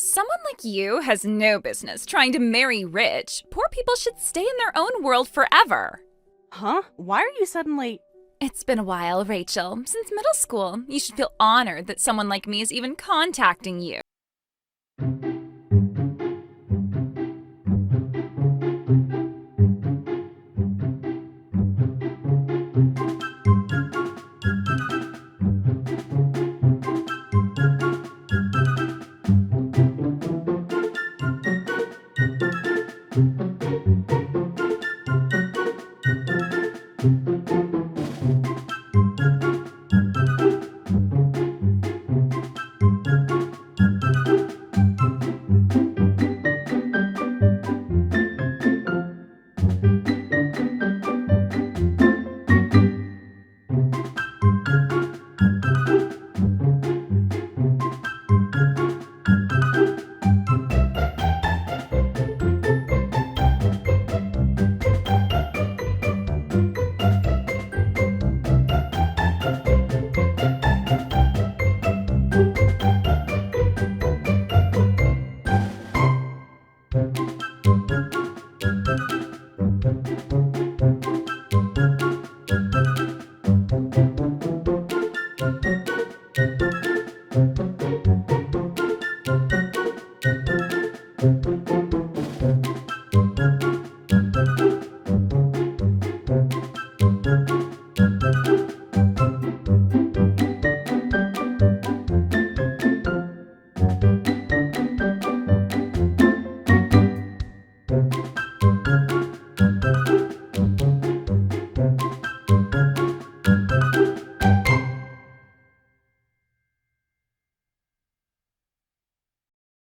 Someone like you has no business trying to marry rich. Poor people should stay in their own world forever. Huh? Why are you suddenly… It's been a while, Rachel. Since middle school, you should feel honored that someone like me is even contacting you.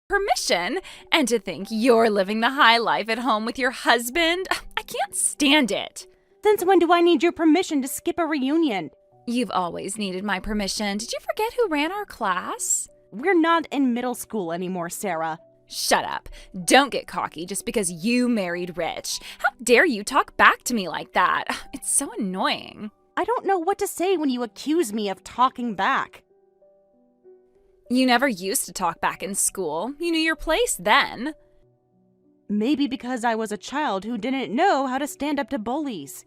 Permission, and to think you're living the high life at home with your husband. I can't stand it. Since when do I need your permission to skip a reunion? You've always needed my permission. Did you forget who ran our class? We're not in middle school anymore, Sarah. Shut up. Don't get cocky just because you married rich. How dare you talk back to me like that? It's so annoying. I don't know what to say when you accuse me of talking back. You never used to talk back in school. You knew your place then. Maybe because I was a child who didn't know how to stand up to bullies.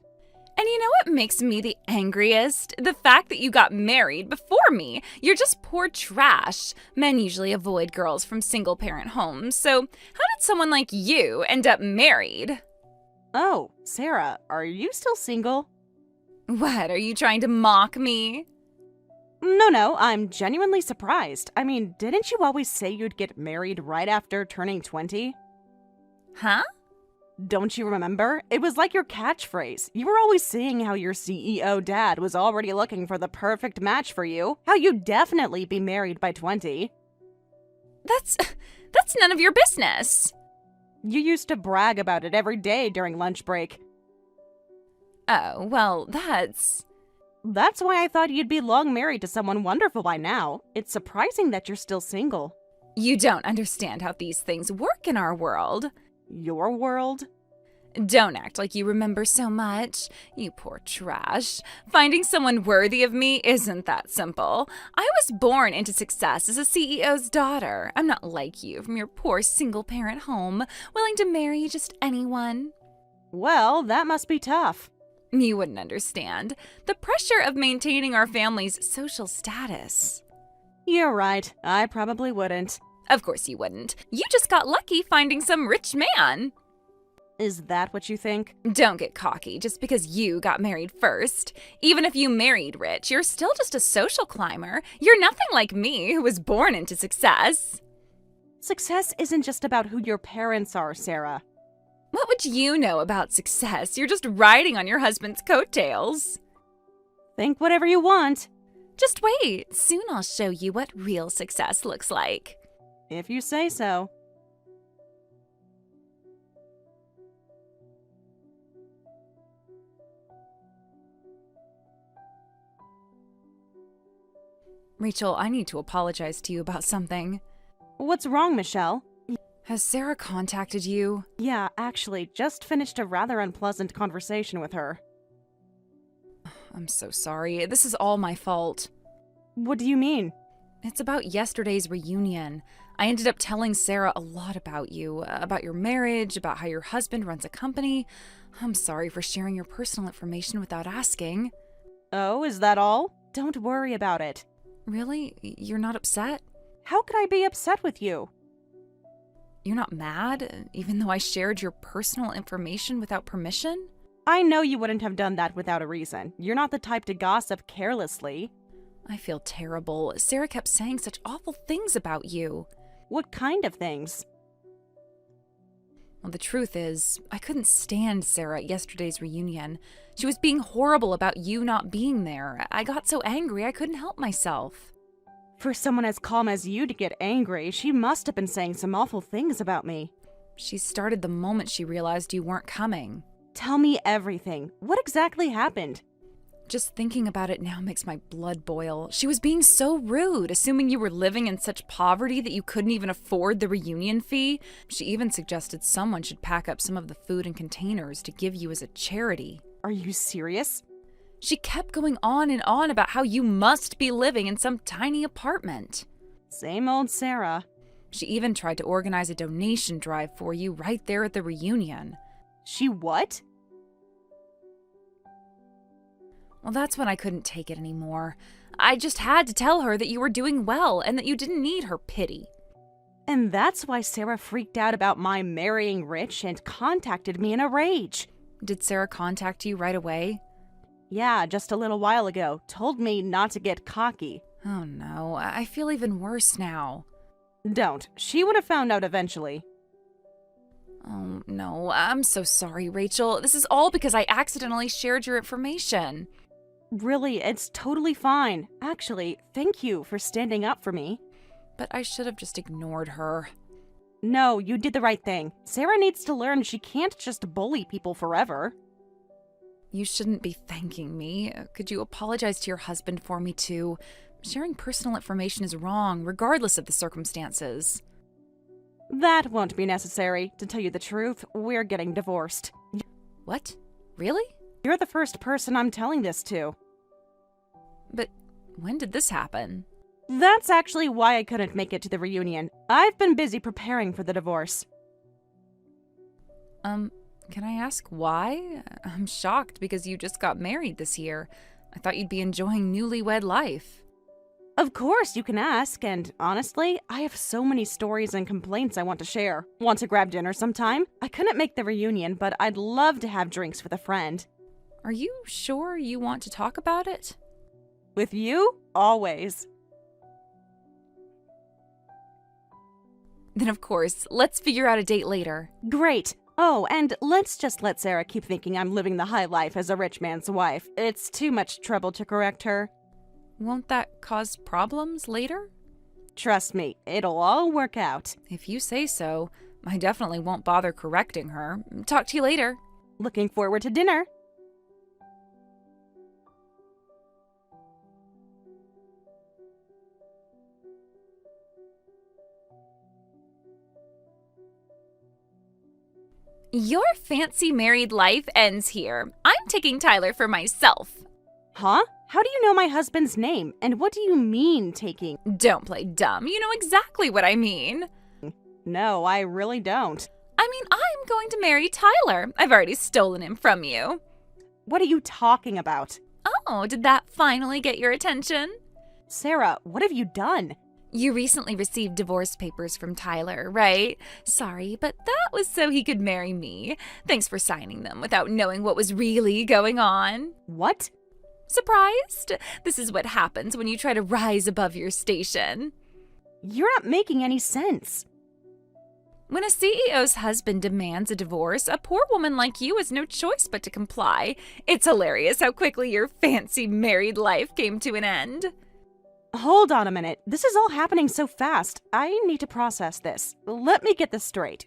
And you know what makes me the angriest? The fact that you got married before me. You're just poor trash. Men usually avoid girls from single-parent homes, so how did someone like you end up married? Oh, Sarah, are you still single? What, are you trying to mock me? No, I'm genuinely surprised. I mean, didn't you always say you'd get married right after turning 20? Huh? Don't you remember? It was like your catchphrase. You were always saying how your CEO dad was already looking for the perfect match for you, how you'd definitely be married by 20. That's none of your business. You used to brag about it every day during lunch break. Oh, well, that's why I thought you'd be long married to someone wonderful by now. It's surprising that you're still single. You don't understand how these things work in our world. Your world? Don't act like you remember so much. You poor trash. Finding someone worthy of me isn't that simple. I was born into success as a CEO's daughter. I'm not like you from your poor single-parent home, willing to marry just anyone. Well, that must be tough. You wouldn't understand. The pressure of maintaining our family's social status. You're right. I probably wouldn't. Of course you wouldn't. You just got lucky finding some rich man. Is that what you think? Don't get cocky just because you got married first. Even if you married rich, you're still just a social climber. You're nothing like me, who was born into success. Success isn't just about who your parents are, Sarah. What would you know about success? You're just riding on your husband's coattails. Think whatever you want. Just wait. Soon I'll show you what real success looks like. If you say so. Rachel, I need to apologize to you about something. What's wrong, Michelle? Has Sarah contacted you? Yeah, actually, just finished a rather unpleasant conversation with her. I'm so sorry. This is all my fault. What do you mean? It's about yesterday's reunion. I ended up telling Sarah a lot about you, about your marriage, about how your husband runs a company. I'm sorry for sharing your personal information without asking. Oh, is that all? Don't worry about it. Really? You're not upset? How could I be upset with you? You're not mad, even though I shared your personal information without permission? I know you wouldn't have done that without a reason. You're not the type to gossip carelessly. I feel terrible. Sarah kept saying such awful things about you. What kind of things? Well, the truth is, I couldn't stand Sarah at yesterday's reunion. She was being horrible about you not being there. I got so angry I couldn't help myself. For someone as calm as you to get angry, she must have been saying some awful things about me. She started the moment she realized you weren't coming. Tell me everything. What exactly happened? Just thinking about it now makes my blood boil. She was being so rude, assuming you were living in such poverty that you couldn't even afford the reunion fee. She even suggested someone should pack up some of the food in containers to give you as a charity. Are you serious? She kept going on and on about how you must be living in some tiny apartment. Same old Sarah. She even tried to organize a donation drive for you right there at the reunion. She what? Well, that's when I couldn't take it anymore. I just had to tell her that you were doing well and that you didn't need her pity. And that's why Sarah freaked out about my marrying rich and contacted me in a rage. Did Sarah contact you right away? Yeah, just a little while ago. Told me not to get cocky. Oh no, I feel even worse now. Don't. She would have found out eventually. Oh no, I'm so sorry, Rachel. This is all because I accidentally shared your information. Really, it's totally fine. Actually, thank you for standing up for me. But I should have just ignored her. No, you did the right thing. Sarah needs to learn she can't just bully people forever. You shouldn't be thanking me. Could you apologize to your husband for me too? Sharing personal information is wrong, regardless of the circumstances. That won't be necessary. To tell you the truth, we're getting divorced. What? Really? You're the first person I'm telling this to. But when did this happen? That's actually why I couldn't make it to the reunion. I've been busy preparing for the divorce. Can I ask why? I'm shocked because you just got married this year. I thought you'd be enjoying newlywed life. Of course you can ask, and honestly, I have so many stories and complaints I want to share. Want to grab dinner sometime? I couldn't make the reunion, but I'd love to have drinks with a friend. Are you sure you want to talk about it? With you? Always. Then of course, let's figure out a date later. Great. Oh, and let's just let Sarah keep thinking I'm living the high life as a rich man's wife. It's too much trouble to correct her. Won't that cause problems later? Trust me, it'll all work out. If you say so, I definitely won't bother correcting her. Talk to you later. Looking forward to dinner. Your fancy married life ends here. I'm taking Tyler for myself. Huh? How do you know my husband's name? And what do you mean, taking? Don't play dumb. You know exactly what I mean. No, I really don't. I mean, I'm going to marry Tyler. I've already stolen him from you. What are you talking about? Oh, did that finally get your attention? Sarah, what have you done? You recently received divorce papers from Tyler, right? Sorry, but that was so he could marry me. Thanks for signing them without knowing what was really going on. What? Surprised? This is what happens when you try to rise above your station. You're not making any sense. When a CEO's husband demands a divorce, a poor woman like you has no choice but to comply. It's hilarious how quickly your fancy married life came to an end. Hold on a minute. This is all happening so fast. I need to process this. Let me get this straight.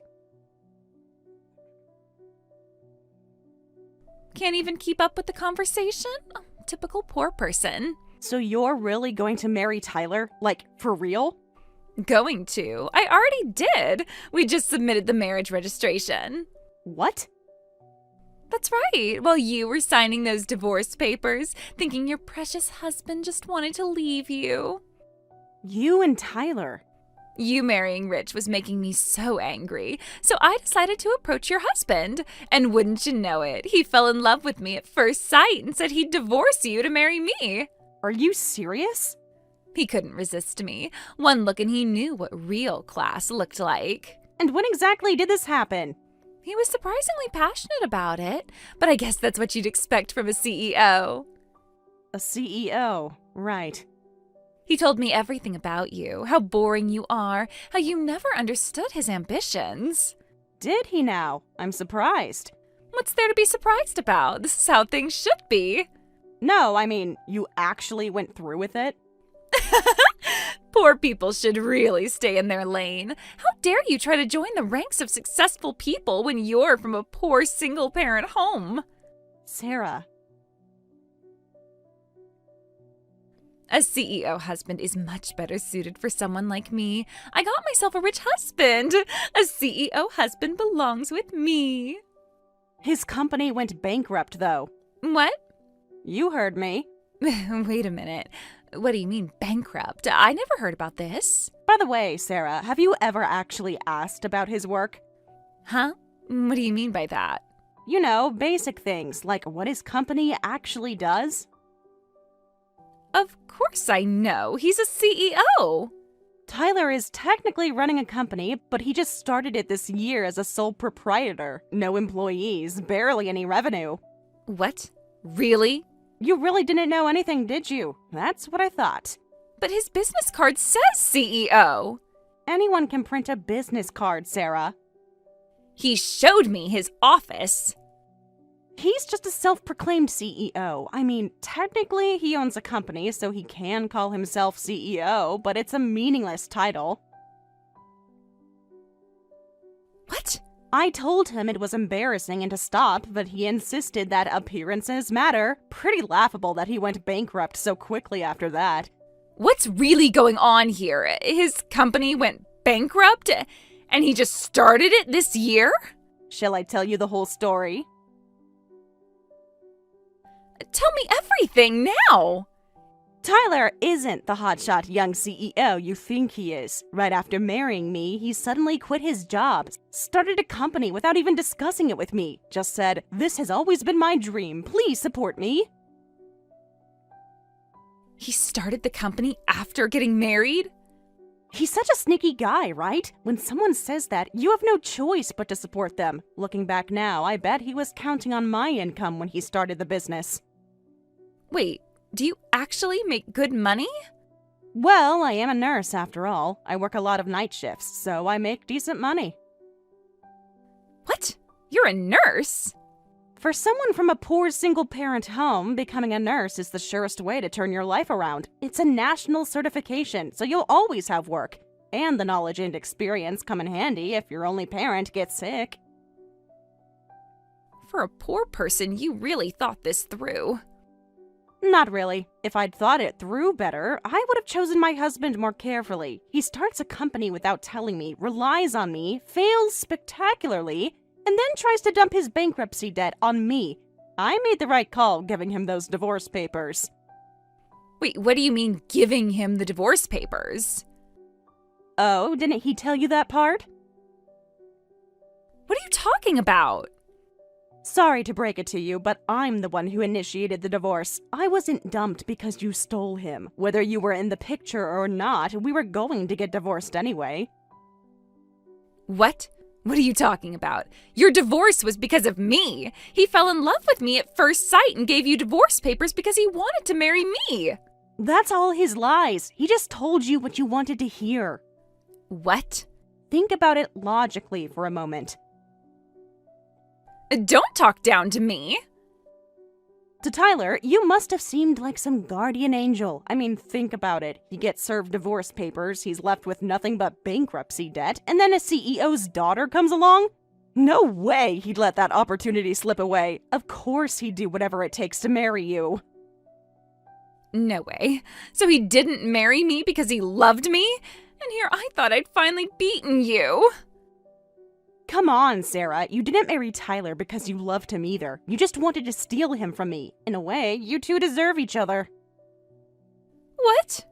Can't even keep up with the conversation? Oh, typical poor person. So you're really going to marry Tyler? Like, for real? Going to. I already did. We just submitted the marriage registration. What? That's right. While you were signing those divorce papers, thinking your precious husband just wanted to leave you. You and Tyler. You marrying Rich was making me so angry, so I decided to approach your husband. And wouldn't you know it, he fell in love with me at first sight and said he'd divorce you to marry me. Are you serious? He couldn't resist me. One look and he knew what real class looked like. And when exactly did this happen? He was surprisingly passionate about it, but I guess that's what you'd expect from a CEO. A CEO, right. He told me everything about you, how boring you are, how you never understood his ambitions. Did he now? I'm surprised. What's there to be surprised about? This is how things should be. No, I mean, you actually went through with it? Poor people should really stay in their lane. How dare you try to join the ranks of successful people when you're from a poor single-parent home? Sarah. A CEO husband is much better suited for someone like me. I got myself a rich husband. A CEO husband belongs with me. His company went bankrupt, though. What? You heard me. Wait a minute. What do you mean, bankrupt? I never heard about this. By the way, Sarah, have you ever actually asked about his work? Huh? What do you mean by that? You know, basic things, like what his company actually does. Of course I know. He's a CEO. Tyler is technically running a company, but he just started it this year as a sole proprietor. No employees, barely any revenue. What? Really? You really didn't know anything, did you? That's what I thought. But his business card says CEO. Anyone can print a business card, Sarah. He showed me his office. He's just a self-proclaimed CEO. I mean, technically he owns a company, so he can call himself CEO, but it's a meaningless title. What? I told him it was embarrassing and to stop, but he insisted that appearances matter. Pretty laughable that he went bankrupt so quickly after that. What's really going on here? His company went bankrupt, and he just started it this year? Shall I tell you the whole story? Tell me everything now! Tyler isn't the hotshot young CEO you think he is. Right after marrying me, he suddenly quit his job, started a company without even discussing it with me, just said, "This has always been my dream, please support me." He started the company after getting married? He's such a sneaky guy, right? When someone says that, you have no choice but to support them. Looking back now, I bet he was counting on my income when he started the business. Wait, do you actually make good money? Well, I am a nurse after all. I work a lot of night shifts, so I make decent money. What? You're a nurse? For someone from a poor single-parent home, becoming a nurse is the surest way to turn your life around. It's a national certification, so you'll always have work. And the knowledge and experience come in handy if your only parent gets sick. For a poor person, you really thought this through. Not really. If I'd thought it through better, I would have chosen my husband more carefully. He starts a company without telling me, relies on me, fails spectacularly, and then tries to dump his bankruptcy debt on me. I made the right call giving him those divorce papers. Wait, what do you mean giving him the divorce papers? Oh, didn't he tell you that part? What are you talking about? Sorry to break it to you, but I'm the one who initiated the divorce. I wasn't dumped because you stole him. Whether you were in the picture or not, we were going to get divorced anyway. What? What are you talking about? Your divorce was because of me. He fell in love with me at first sight and gave you divorce papers because he wanted to marry me. That's all his lies. He just told you what you wanted to hear. What? Think about it logically for a moment. Don't talk down to me. To Tyler, you must have seemed like some guardian angel. I mean, think about it. He gets served divorce papers, he's left with nothing but bankruptcy debt, and then a CEO's daughter comes along? No way he'd let that opportunity slip away. Of course he'd do whatever it takes to marry you. No way. So he didn't marry me because he loved me? And here I thought I'd finally beaten you. Come on, Sarah. You didn't marry Tyler because you loved him either. You just wanted to steal him from me. In a way, you two deserve each other. What?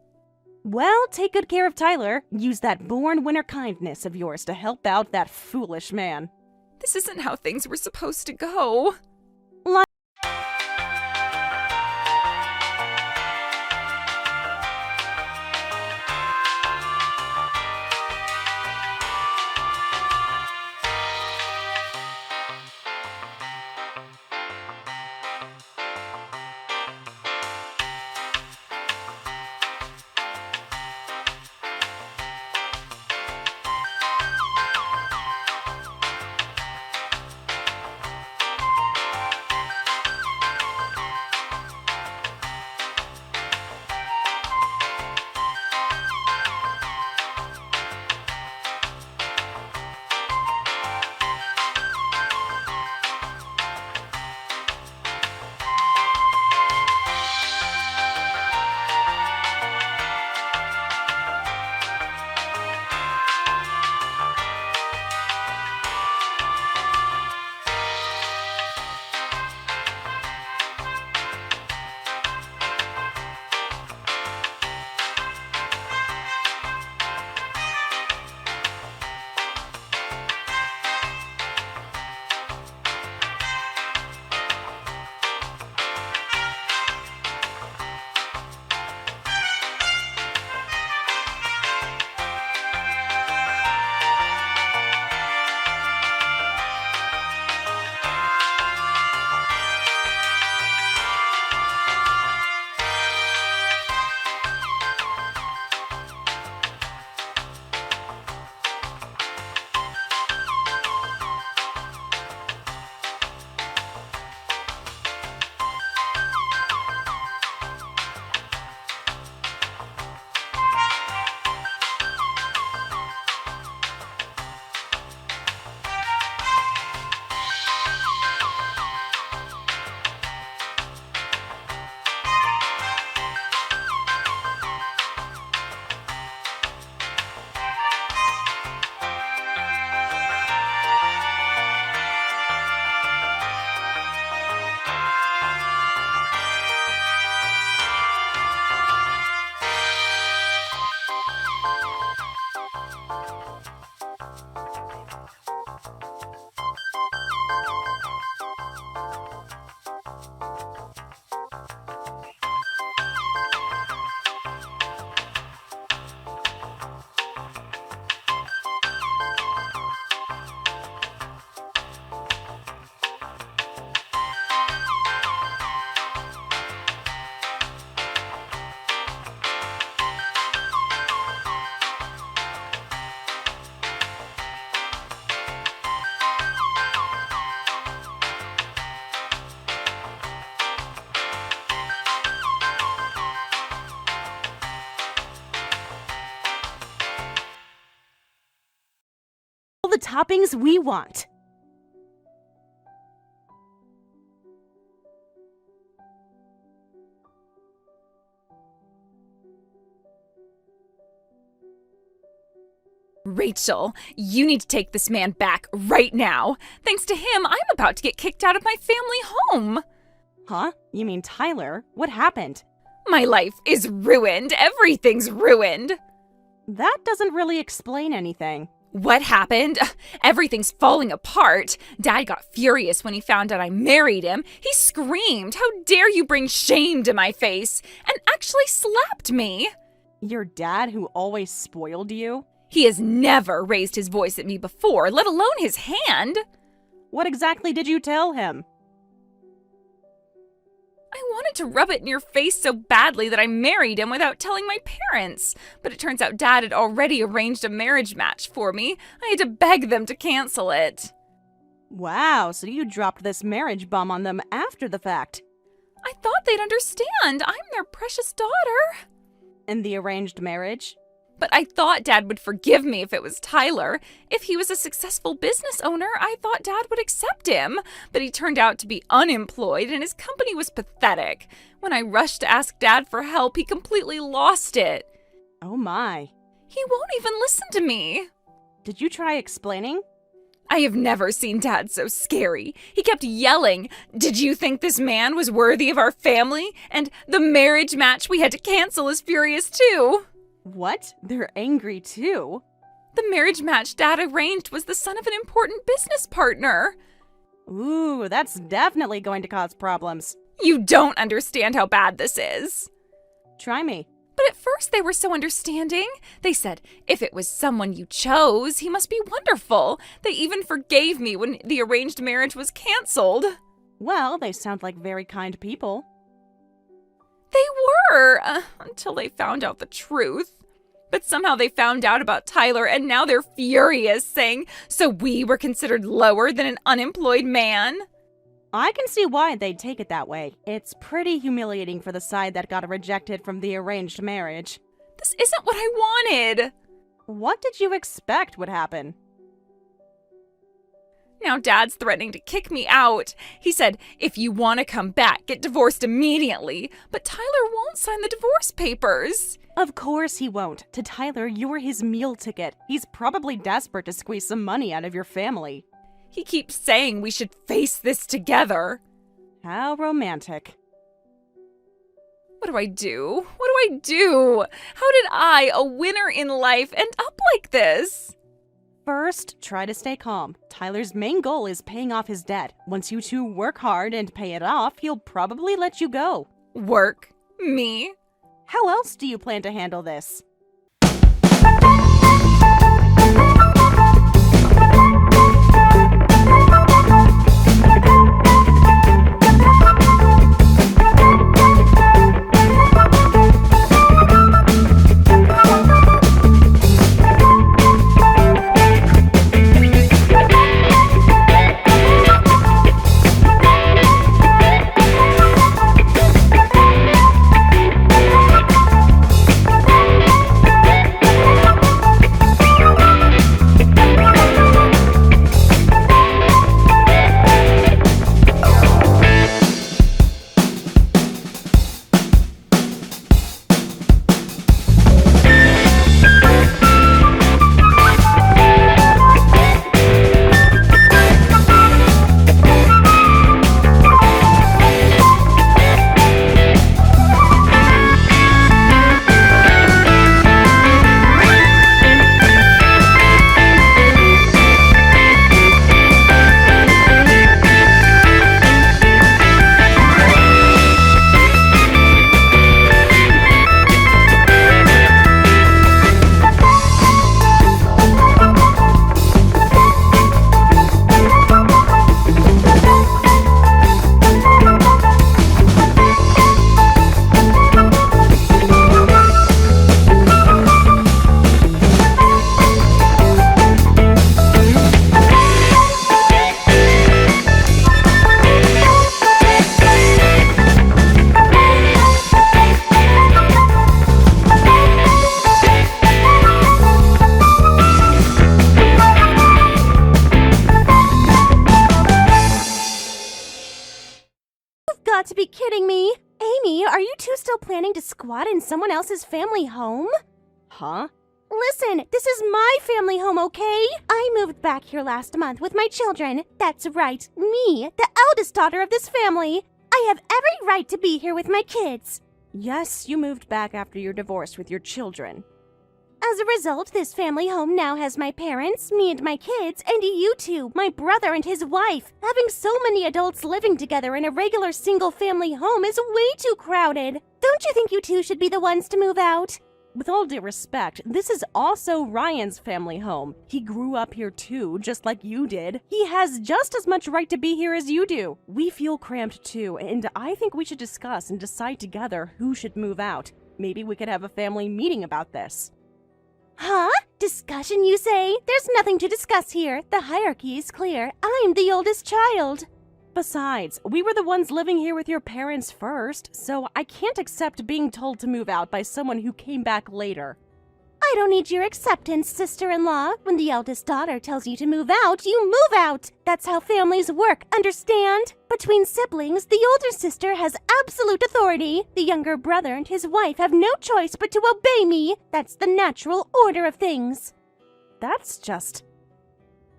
Well, take good care of Tyler. Use that born winner kindness of yours to help out that foolish man. This isn't how things were supposed to go. All the toppings we want. Rachel, you need to take this man back right now. Thanks to him, I'm about to get kicked out of my family home. Huh? You mean Tyler? What happened? My life is ruined. Everything's ruined. That doesn't really explain anything. What happened? Everything's falling apart. Dad got furious when he found out I married him. He screamed, "How dare you bring shame to my face?" and actually slapped me. Your dad who always spoiled you? He has never raised his voice at me before, let alone his hand. What exactly did you tell him? I wanted to rub it in your face so badly that I married him without telling my parents. But it turns out Dad had already arranged a marriage match for me. I had to beg them to cancel it. Wow, so you dropped this marriage bomb on them after the fact. I thought they'd understand. I'm their precious daughter. In the arranged marriage? But I thought Dad would forgive me if it was Tyler. If he was a successful business owner, I thought Dad would accept him. But he turned out to be unemployed and his company was pathetic. When I rushed to ask Dad for help, he completely lost it. Oh my. He won't even listen to me. Did you try explaining? I have never seen Dad so scary. He kept yelling, "Did you think this man was worthy of our family? And the marriage match we had to cancel is furious too." What? They're angry too? The marriage match Dad arranged was the son of an important business partner. Ooh, that's definitely going to cause problems. You don't understand how bad this is. Try me. But at first they were so understanding. They said, if it was someone you chose, he must be wonderful. They even forgave me when the arranged marriage was canceled. Well, they sound like very kind people. They were, until they found out the truth. But somehow they found out about Tyler and now they're furious, saying, so we were considered lower than an unemployed man? I can see why they'd take it that way. It's pretty humiliating for the side that got rejected from the arranged marriage. This isn't what I wanted. What did you expect would happen? Now Dad's threatening to kick me out. He said, if you want to come back, get divorced immediately. But Tyler won't sign the divorce papers. Of course he won't. To Tyler, you're his meal ticket. He's probably desperate to squeeze some money out of your family. He keeps saying we should face this together. How romantic. What do I do? What do I do? How did I, a winner in life, end up like this? First, try to stay calm. Tyler's main goal is paying off his debt. Once you two work hard and pay it off, he'll probably let you go. Work? Me? How else do you plan to handle this? Got to be kidding me. Amy, are you two still planning to squat in someone else's family home? Huh? Listen, this is my family home, okay? I moved back here last month with my children. That's right, me, the eldest daughter of this family. I have every right to be here with my kids. Yes, you moved back after your divorce with your children. As a result, this family home now has my parents, me and my kids, and you two, my brother and his wife. Having so many adults living together in a regular single-family home is way too crowded. Don't you think you two should be the ones to move out? With all due respect, this is also Ryan's family home. He grew up here too, just like you did. He has just as much right to be here as you do. We feel cramped too, and I think we should discuss and decide together who should move out. Maybe we could have a family meeting about this. Huh? Discussion, you say? There's nothing to discuss here. The hierarchy is clear. I'm the oldest child. Besides, we were the ones living here with your parents first, so I can't accept being told to move out by someone who came back later. I don't need your acceptance, sister-in-law. When the eldest daughter tells you to move out, you move out. That's how families work, understand? Between siblings, the older sister has absolute authority. The younger brother and his wife have no choice but to obey me. That's the natural order of things. That's just...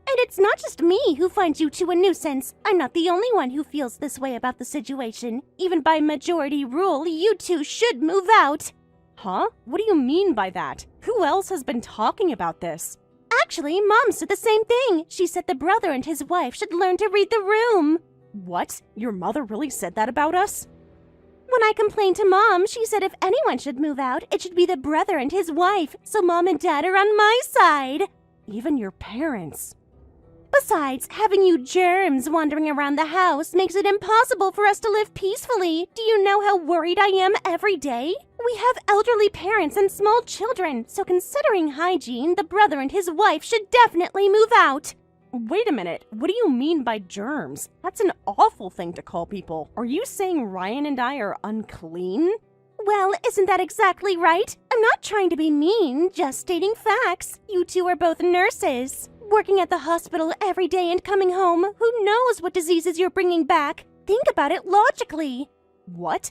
And it's not just me who finds you two a nuisance. I'm not the only one who feels this way about the situation. Even by majority rule, you two should move out. Huh? What do you mean by that? Who else has been talking about this? Actually, Mom said the same thing. She said the brother and his wife should learn to read the room. What? Your mother really said that about us? When I complained to Mom, she said if anyone should move out, it should be the brother and his wife, so Mom and Dad are on my side. Even your parents. Besides, having you germs wandering around the house makes it impossible for us to live peacefully. Do you know how worried I am every day? We have elderly parents and small children, so considering hygiene, the brother and his wife should definitely move out. Wait a minute, what do you mean by germs? That's an awful thing to call people. Are you saying Ryan and I are unclean? Well, isn't that exactly right? I'm not trying to be mean, just stating facts. You two are both nurses. Working at the hospital every day and coming home, who knows what diseases you're bringing back? Think about it logically. What?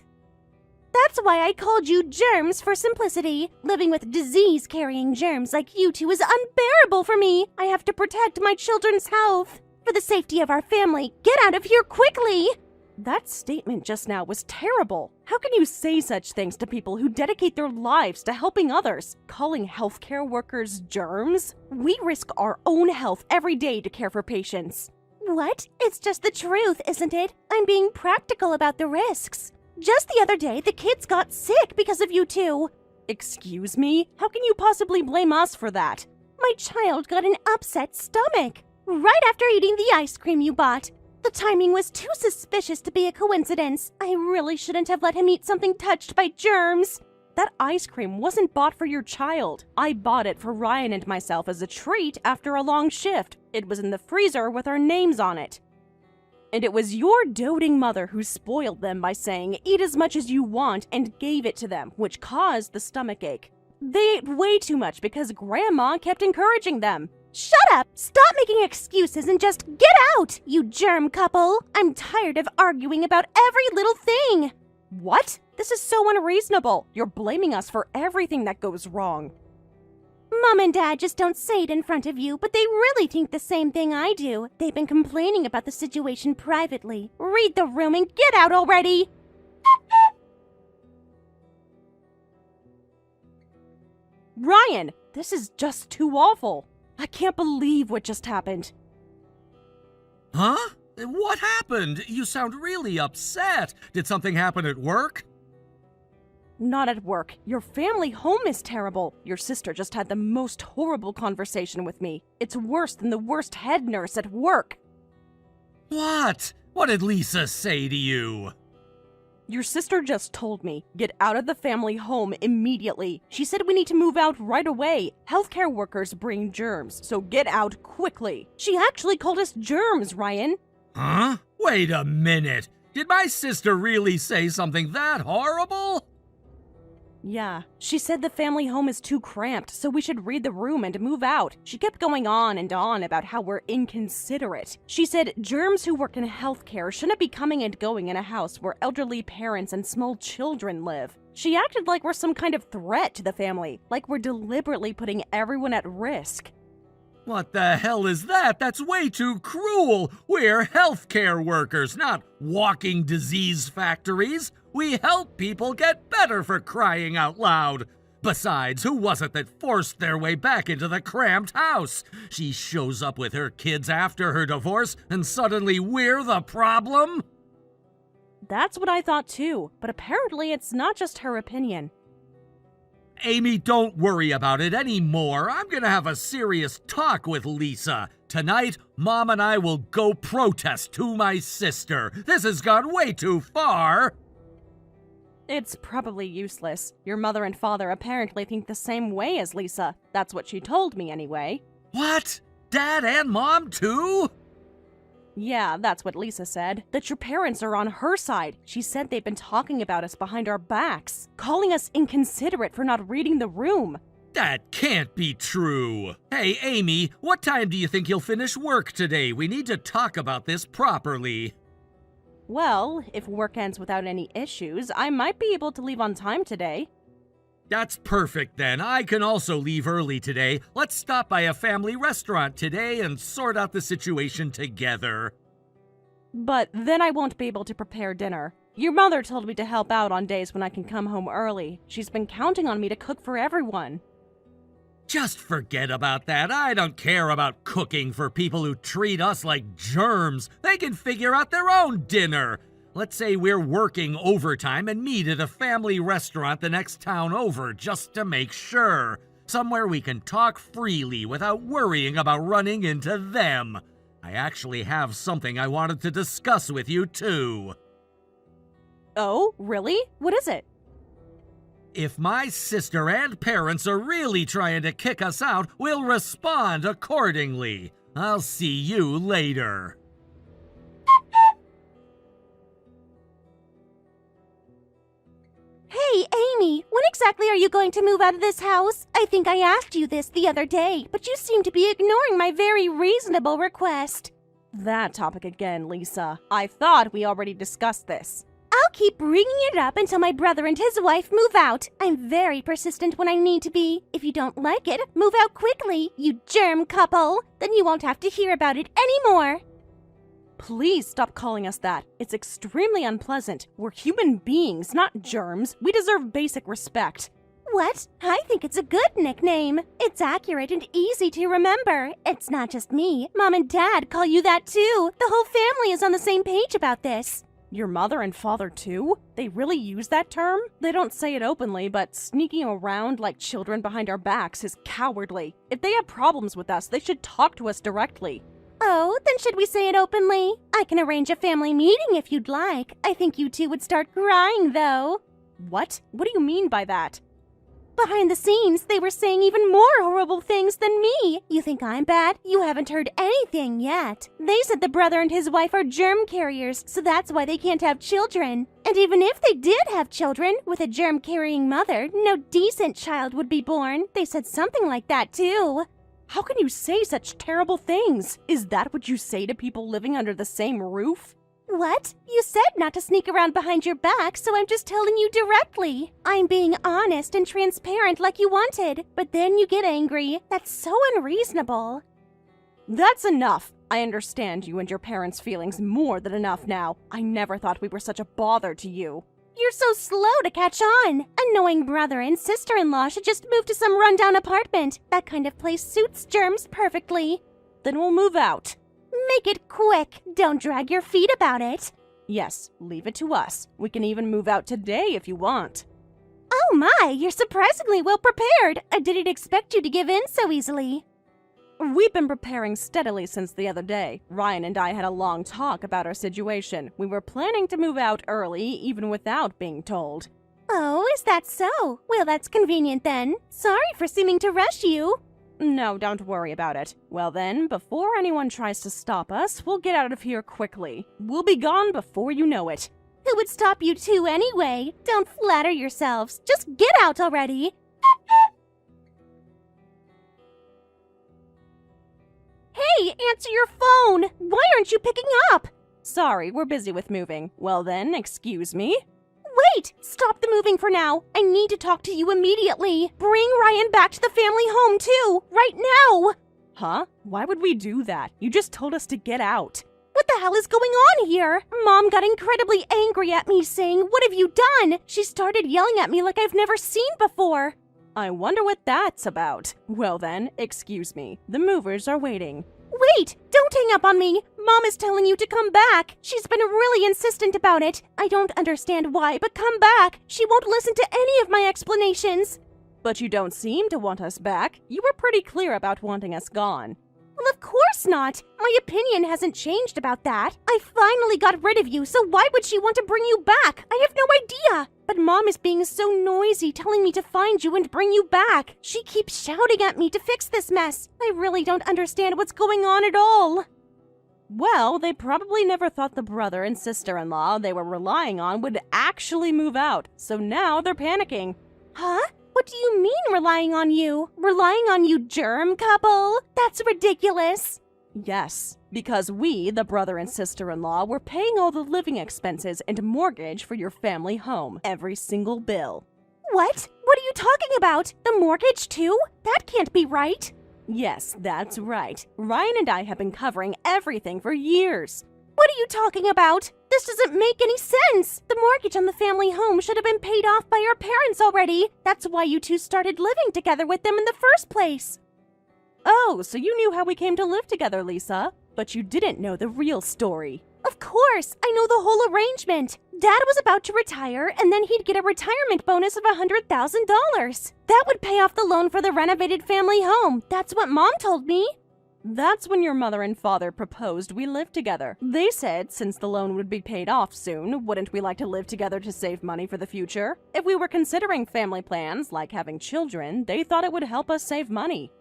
That's why I called you germs for simplicity. Living with disease-carrying germs like you two is unbearable for me. I have to protect my children's health. For the safety of our family, get out of here quickly! That statement just now was terrible. How can you say such things to people who dedicate their lives to helping others? Calling healthcare workers germs? We risk our own health every day to care for patients. What? It's just the truth, isn't it? I'm being practical about the risks. Just the other day, the kids got sick because of you two. Excuse me? How can you possibly blame us for that? My child got an upset stomach right after eating the ice cream you bought. The timing was too suspicious to be a coincidence. I really shouldn't have let him eat something touched by germs. That ice cream wasn't bought for your child. I bought it for Ryan and myself as a treat after a long shift. It was in the freezer with our names on it. And it was your doting mother who spoiled them by saying, "Eat as much as you want," and gave it to them, which caused the stomachache. They ate way too much because Grandma kept encouraging them. Shut up! Stop making excuses and just get out, you germ couple! I'm tired of arguing about every little thing! What? This is so unreasonable. You're blaming us for everything that goes wrong. Mom and Dad just don't say it in front of you, but they really think the same thing I do. They've been complaining about the situation privately. Read the room and get out already! Ryan, this is just too awful. I can't believe what just happened. Huh? What happened? You sound really upset. Did something happen at work? Not at work. Your family home is terrible. Your sister just had the most horrible conversation with me. It's worse than the worst head nurse at work. What? What did Lisa say to you? Your sister just told me, get out of the family home immediately. She said we need to move out right away. Healthcare workers bring germs, so get out quickly. She actually called us germs, Ryan. Huh? Wait a minute. Did my sister really say something that horrible? Yeah, she said the family home is too cramped, so we should read the room and move out. She kept going on and on about how we're inconsiderate. She said germs who work in healthcare shouldn't be coming and going in a house where elderly parents and small children live. She acted like we're some kind of threat to the family, like we're deliberately putting everyone at risk. What the hell is that? That's way too cruel. We're healthcare workers, not walking disease factories. We help people get better, for crying out loud. Besides, who was it that forced their way back into the cramped house? She shows up with her kids after her divorce, and suddenly we're the problem? That's what I thought too, but apparently it's not just her opinion. Amy, don't worry about it anymore. I'm gonna have a serious talk with Lisa. Tonight, Mom and I will go protest to my sister. This has gone way too far. It's probably useless. Your mother and father apparently think the same way as Lisa. That's what she told me anyway. What? Dad and Mom too? Yeah, that's what Lisa said. That your parents are on her side. She said they've been talking about us behind our backs, calling us inconsiderate for not reading the room. That can't be true. Hey, Amy, what time do you think you'll finish work today? We need to talk about this properly. Well, if work ends without any issues, I might be able to leave on time today. That's perfect then. I can also leave early today. Let's stop by a family restaurant today and sort out the situation together. But then I won't be able to prepare dinner. Your mother told me to help out on days when I can come home early. She's been counting on me to cook for everyone. Just forget about that. I don't care about cooking for people who treat us like germs. They can figure out their own dinner. Let's say we're working overtime and meet at a family restaurant the next town over just to make sure. Somewhere we can talk freely without worrying about running into them. I actually have something I wanted to discuss with you, too. Oh, really? What is it? If my sister and parents are really trying to kick us out, we'll respond accordingly. I'll see you later. Hey, Amy, when exactly are you going to move out of this house? I think I asked you this the other day, but you seem to be ignoring my very reasonable request. That topic again, Lisa. I thought we already discussed this. I'll keep bringing it up until my brother and his wife move out. I'm very persistent when I need to be. If you don't like it, move out quickly, you germ couple. Then you won't have to hear about it anymore. Please stop calling us that. It's extremely unpleasant. We're human beings, not germs. We deserve basic respect. What? I think it's a good nickname. It's accurate and easy to remember. It's not just me. Mom and Dad call you that too. The whole family is on the same page about this. Your mother and father too? They really use that term? They don't say it openly, but sneaking around like children behind our backs is cowardly. If they have problems with us, they should talk to us directly. Oh, then should we say it openly? I can arrange a family meeting if you'd like. I think you two would start crying, though. What? What do you mean by that? Behind the scenes, they were saying even more horrible things than me. You think I'm bad? You haven't heard anything yet. They said the brother and his wife are germ carriers, so that's why they can't have children. And even if they did have children, with a germ-carrying mother, no decent child would be born. They said something like that, too. How can you say such terrible things? Is that what you say to people living under the same roof? What? You said not to sneak around behind your back, so I'm just telling you directly. I'm being honest and transparent like you wanted, but then you get angry. That's so unreasonable. That's enough. I understand you and your parents' feelings more than enough now. I never thought we were such a bother to you. You're so slow to catch on. Annoying brother and sister-in-law should just move to some rundown apartment. That kind of place suits germs perfectly. Then we'll move out. Make it quick. Don't drag your feet about it. Yes, leave it to us. We can even move out today if you want. Oh my, you're surprisingly well prepared. I didn't expect you to give in so easily. We've been preparing steadily since the other day. Ryan and I had a long talk about our situation. We were planning to move out early, even without being told. Oh, is that so? Well, that's convenient then. Sorry for seeming to rush you. No, don't worry about it. Well then, before anyone tries to stop us, we'll get out of here quickly. We'll be gone before you know it. Who would stop you two anyway? Don't flatter yourselves. Just get out already. Hey, answer your phone! Why aren't you picking up? Sorry, we're busy with moving. Well then, excuse me? Wait! Stop the moving for now. I need to talk to you immediately. Bring Ryan back to the family home, too! Right now! Huh? Why would we do that? You just told us to get out. What the hell is going on here? Mom got incredibly angry at me, saying, "What have you done?" She started yelling at me like I've never seen before. I wonder what that's about. Well then, excuse me. The movers are waiting. Wait! Don't hang up on me! Mom is telling you to come back! She's been really insistent about it. I don't understand why, but come back! She won't listen to any of my explanations! But you don't seem to want us back. You were pretty clear about wanting us gone. Well, of course not! My opinion hasn't changed about that. I finally got rid of you, so why would she want to bring you back? I have no idea! But Mom is being so noisy, telling me to find you and bring you back. She keeps shouting at me to fix this mess. I really don't understand what's going on at all. Well, they probably never thought the brother and sister-in-law they were relying on would actually move out, so now they're panicking. Huh? What do you mean relying on you? Relying on you, germ couple? That's ridiculous. Yes, because we, the brother and sister-in-law, were paying all the living expenses and mortgage for your family home, every single bill. What? What are you talking about? The mortgage too? That can't be right. Yes, that's right. Ryan and I have been covering everything for years. What are you talking about? This doesn't make any sense. The mortgage on the family home should have been paid off by our parents already. That's why you two started living together with them in the first place. Oh, so you knew how we came to live together, Lisa. But you didn't know the real story. Of course, I know the whole arrangement. Dad was about to retire, and then he'd get a retirement bonus of $100,000. That would pay off the loan for the renovated family home. That's what Mom told me. That's when your mother and father proposed we live together. They said since the loan would be paid off soon, wouldn't we like to live together to save money for the future? If we were considering family plans, like having children, they thought it would help us save money.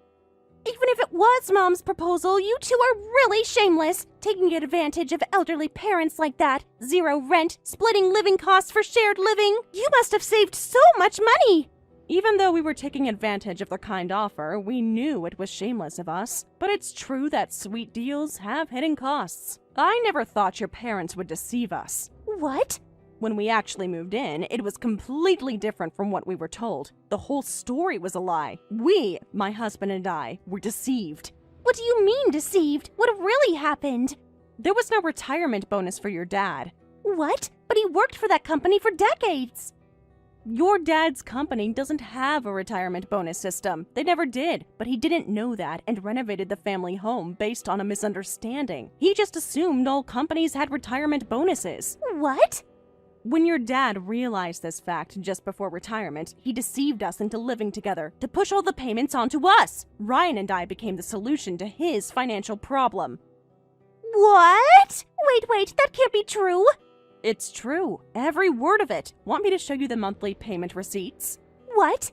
Even if it was Mom's proposal, you two are really shameless, taking advantage of elderly parents like that. Zero rent, splitting living costs for shared living. You must have saved so much money. Even though we were taking advantage of their kind offer, we knew it was shameless of us. But it's true that sweet deals have hidden costs. I never thought your parents would deceive us. What? When we actually moved in, it was completely different from what we were told. The whole story was a lie. We, my husband and I, were deceived. What do you mean deceived? What really happened? There was no retirement bonus for your dad. What? But he worked for that company for decades. Your dad's company doesn't have a retirement bonus system. They never did, but he didn't know that and renovated the family home based on a misunderstanding. He just assumed all companies had retirement bonuses. What? When your dad realized this fact just before retirement, he deceived us into living together to push all the payments onto us. Ryan and I became the solution to his financial problem. What? Wait, that can't be true. It's true. Every word of it. Want me to show you the monthly payment receipts? What?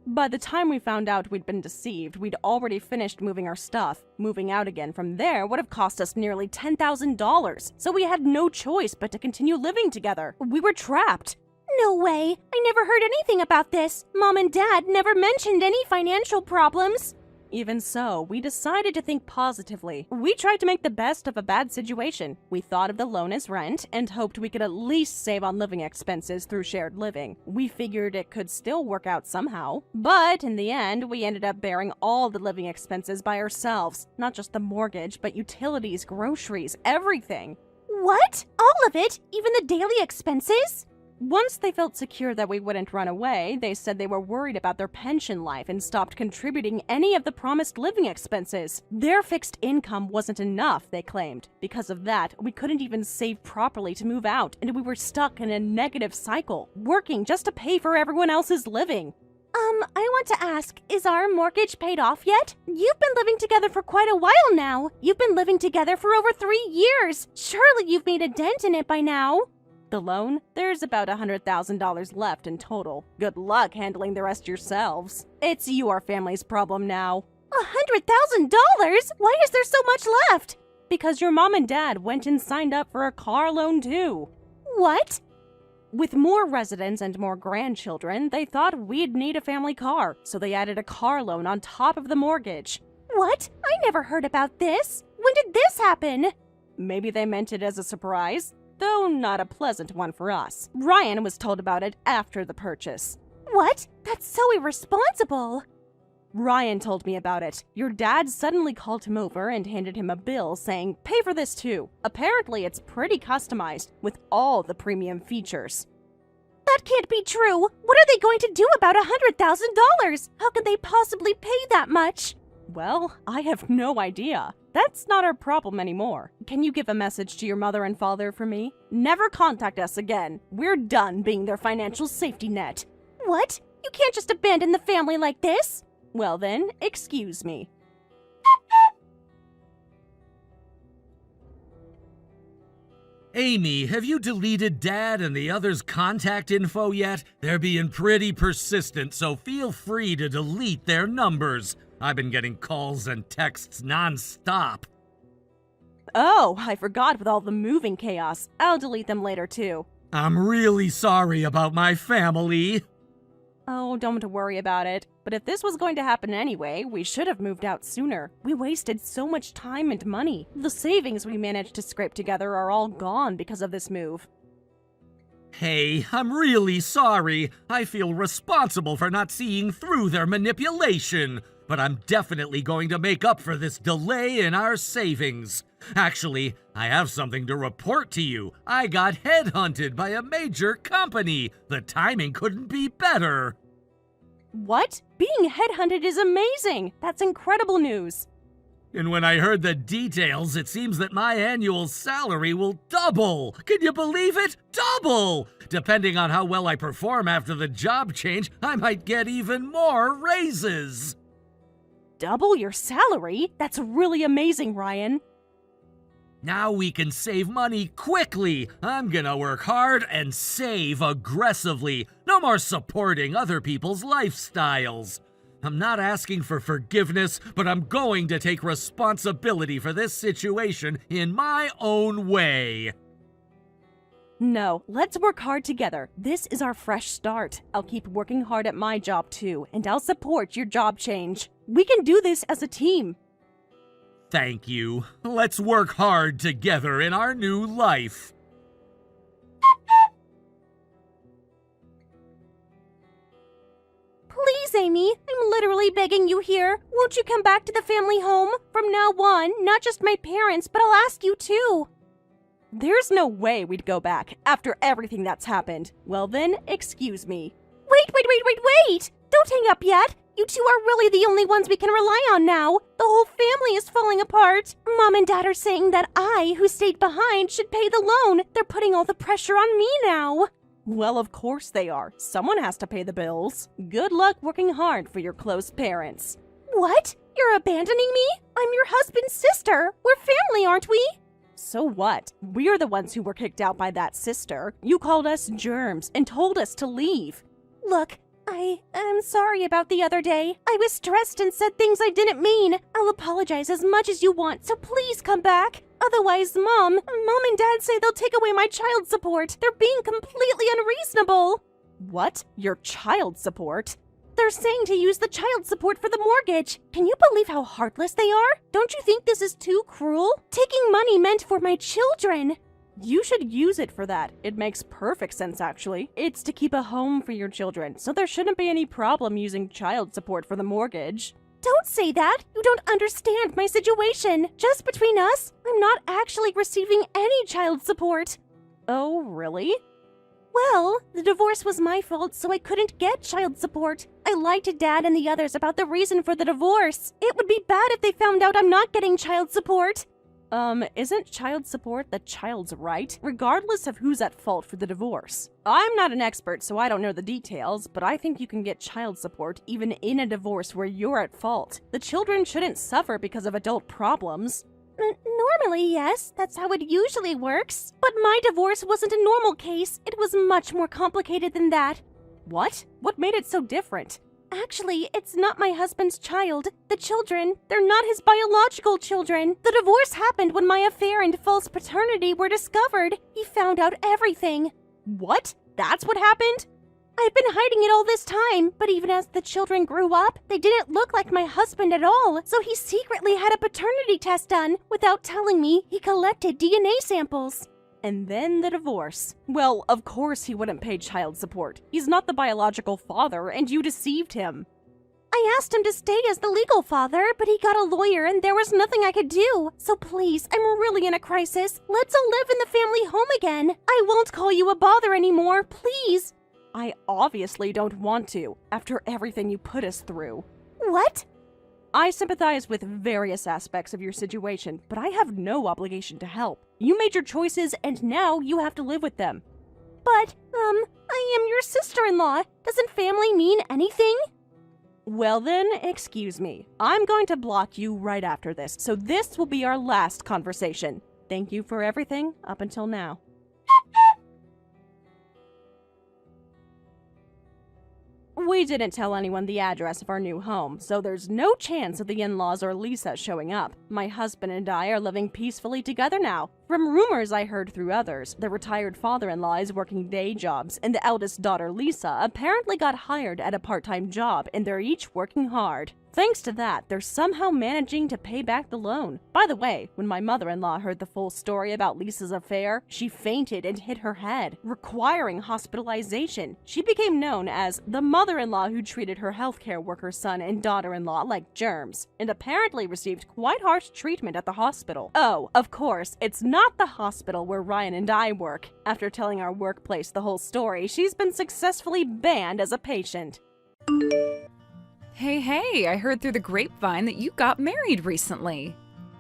By the time we found out we'd been deceived, we'd already finished moving our stuff. Moving out again from there would have cost us nearly $10,000, so we had no choice but to continue living together. We were trapped. No way. I never heard anything about this. Mom and Dad never mentioned any financial problems. Even so, we decided to think positively. We tried to make the best of a bad situation. We thought of the loan as rent and hoped we could at least save on living expenses through shared living. We figured it could still work out somehow. But in the end, we ended up bearing all the living expenses by ourselves. Not just the mortgage, but utilities, groceries, everything. What? All of it? Even the daily expenses? Once they felt secure that we wouldn't run away, they said they were worried about their pension life and stopped contributing any of the promised living expenses. Their fixed income wasn't enough, they claimed. Because of that, we couldn't even save properly to move out, and we were stuck in a negative cycle, working just to pay for everyone else's living. I want to ask, is our mortgage paid off yet? You've been living together for quite a while now. You've been living together for over 3 years. Surely you've made a dent in it by now. The loan? There's about $100,000 left in total. Good luck handling the rest yourselves. It's your family's problem now. $100,000? Why is there so much left? Because your mom and dad went and signed up for a car loan too. What? With more residents and more grandchildren, they thought we'd need a family car, so they added a car loan on top of the mortgage. What? I never heard about this. When did this happen? Maybe they meant it as a surprise, though not a pleasant one for us. Ryan was told about it after the purchase. What? That's so irresponsible. Ryan told me about it. Your dad suddenly called him over and handed him a bill saying, "Pay for this too." Apparently, it's pretty customized with all the premium features. That can't be true. What are they going to do about $100,000? How could they possibly pay that much? Well, I have no idea. That's not our problem anymore. Can you give a message to your mother and father for me? Never contact us again. We're done being their financial safety net. What? You can't just abandon the family like this. Well then, excuse me. Amy, have you deleted Dad and the others' contact info yet? They're being pretty persistent, so feel free to delete their numbers. I've been getting calls and texts non-stop. Oh, I forgot with all the moving chaos. I'll delete them later too. I'm really sorry about my family. Oh, don't worry about it. But if this was going to happen anyway, we should have moved out sooner. We wasted so much time and money. The savings we managed to scrape together are all gone because of this move. Hey, I'm really sorry. I feel responsible for not seeing through their manipulation. but I'm definitely going to make up for this delay in our savings. Actually, I have something to report to you. I got headhunted by a major company. The timing couldn't be better. What? Being headhunted is amazing! That's incredible news! And when I heard the details, it seems that my annual salary will double. Can you believe it? Double! Depending on how well I perform after the job change, I might get even more raises. Double your salary? That's really amazing, Ryan. Now we can save money quickly. I'm gonna work hard and save aggressively. No more supporting other people's lifestyles. I'm not asking for forgiveness, but I'm going to take responsibility for this situation in my own way. No, let's work hard together. This is our fresh start. I'll keep working hard at my job too, and I'll support your job change. We can do this as a team. Thank you. Let's work hard together in our new life. Please, Amy, I'm literally begging you here. Won't you come back to the family home? From now on, not just my parents, but I'll ask you too. There's no way we'd go back after everything that's happened. Well then, excuse me. Wait! Don't hang up yet. You two are really the only ones we can rely on now. The whole family is falling apart. Mom and Dad are saying that I, who stayed behind, should pay the loan. They're putting all the pressure on me now. Well, of course they are. Someone has to pay the bills. Good luck working hard for your close parents. What? You're abandoning me? I'm your husband's sister. We're family, aren't we? So what? We're the ones who were kicked out by that sister. You called us germs and told us to leave. Look, I'm sorry about the other day. I was stressed and said things I didn't mean. I'll apologize as much as you want, so please come back. Otherwise, Mom and Dad say they'll take away my child support. They're being completely unreasonable. What? Your child support? They're saying to use the child support for the mortgage. Can you believe how heartless they are? Don't you think this is too cruel? Taking money meant for my children. You should use it for that. It makes perfect sense, actually. It's to keep a home for your children, so there shouldn't be any problem using child support for the mortgage. Don't say that! You don't understand my situation. Just between us, I'm not actually receiving any child support. Oh, really? Well, the divorce was my fault, so I couldn't get child support. I lied to Dad and the others about the reason for the divorce. It would be bad if they found out I'm not getting child support. Isn't child support the child's right, regardless of who's at fault for the divorce? I'm not an expert, so I don't know the details, but I think you can get child support even in a divorce where you're at fault. The children shouldn't suffer because of adult problems. Normally, yes, that's how it usually works. But my divorce wasn't a normal case. It was much more complicated than that. What? What made it so different? Actually, it's not my husband's child. The children, they're not his biological children. The divorce happened when my affair and false paternity were discovered. He found out everything. What? That's what happened? I've been hiding it all this time, but even as the children grew up, they didn't look like my husband at all. So he secretly had a paternity test done. Without telling me, he collected DNA samples. And then the divorce. Well, of course he wouldn't pay child support. He's not the biological father, and you deceived him. I asked him to stay as the legal father, but he got a lawyer and there was nothing I could do. So please, I'm really in a crisis. Let's all live in the family home again. I won't call you a bother anymore, please. I obviously don't want to, after everything you put us through. What? I sympathize with various aspects of your situation, but I have no obligation to help. You made your choices, and now you have to live with them. But, I am your sister-in-law. Doesn't family mean anything? Well then, excuse me. I'm going to block you right after this, so this will be our last conversation. Thank you for everything up until now. We didn't tell anyone the address of our new home, so there's no chance of the in-laws or Lisa showing up. My husband and I are living peacefully together now. From rumors I heard through others, the retired father-in-law is working day jobs, and the eldest daughter, Lisa, apparently got hired at a part-time job, and they're each working hard. Thanks to that, they're somehow managing to pay back the loan. By the way, when my mother-in-law heard the full story about Lisa's affair, she fainted and hit her head, requiring hospitalization. She became known as the mother-in-law who treated her healthcare worker son and daughter-in-law like germs, and apparently received quite harsh treatment at the hospital. Oh, of course, it's not the hospital where Ryan and I work. After telling our workplace the whole story, she's been successfully banned as a patient. Hey, I heard through the grapevine that you got married recently.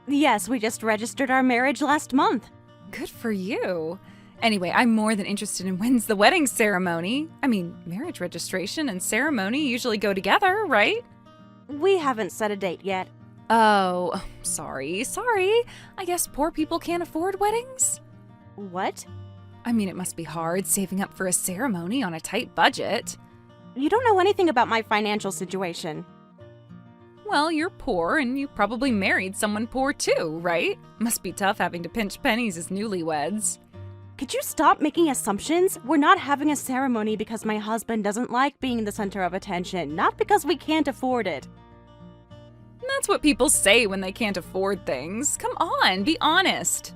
Yes, we just registered our marriage last month. Good for you. Anyway, I'm more than interested in when's the wedding ceremony. I mean, marriage registration and ceremony usually go together, right? We haven't set a date yet. Oh, sorry. I guess poor people can't afford weddings? What? I mean, it must be hard saving up for a ceremony on a tight budget. You don't know anything about my financial situation. Well, you're poor and you probably married someone poor too, right? Must be tough having to pinch pennies as newlyweds. Could you stop making assumptions? We're not having a ceremony because my husband doesn't like being the center of attention, not because we can't afford it. That's what people say when they can't afford things. Come on, be honest.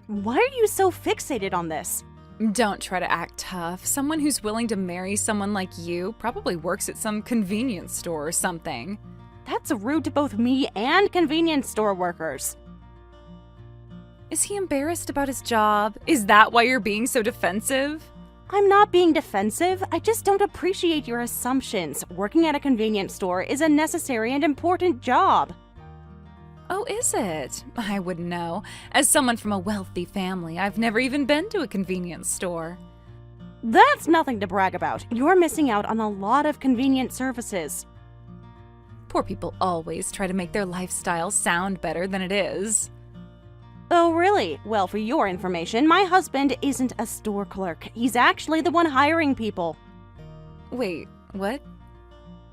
Why are you so fixated on this? Don't try to act tough. Someone who's willing to marry someone like you probably works at some convenience store or something. That's rude to both me and convenience store workers. Is he embarrassed about his job? Is that why you're being so defensive? I'm not being defensive, I just don't appreciate your assumptions. Working at a convenience store is a necessary and important job. Oh, is it? I wouldn't know. As someone from a wealthy family, I've never even been to a convenience store. That's nothing to brag about. You're missing out on a lot of convenient services. Poor people always try to make their lifestyle sound better than it is. Oh, really? Well, for your information, my husband isn't a store clerk. He's actually the one hiring people. Wait, what?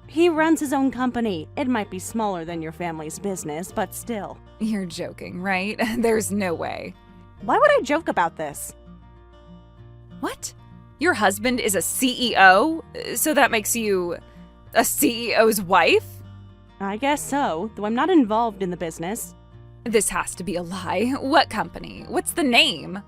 He runs his own company. It might be smaller than your family's business, but still. You're joking, right? There's no way. Why would I joke about this? What? Your husband is a CEO? So that makes you a CEO's wife? I guess so, though I'm not involved in the business. This has to be a lie. What company? What's the name?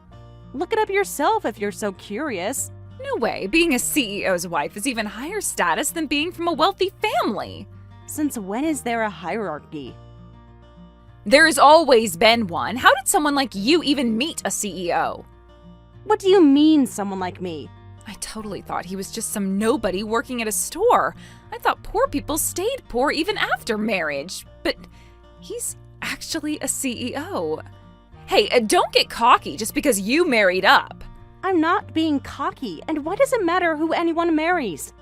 Look it up yourself if you're so curious. No way. Being a CEO's wife is even higher status than being from a wealthy family. Since when is there a hierarchy? There's always been one. How did someone like you even meet a CEO? What do you mean, someone like me? I totally thought he was just some nobody working at a store. I thought poor people stayed poor even after marriage. But he's actually a CEO. Hey, don't get cocky just because you married up. I'm not being cocky, and why does it matter who anyone marries?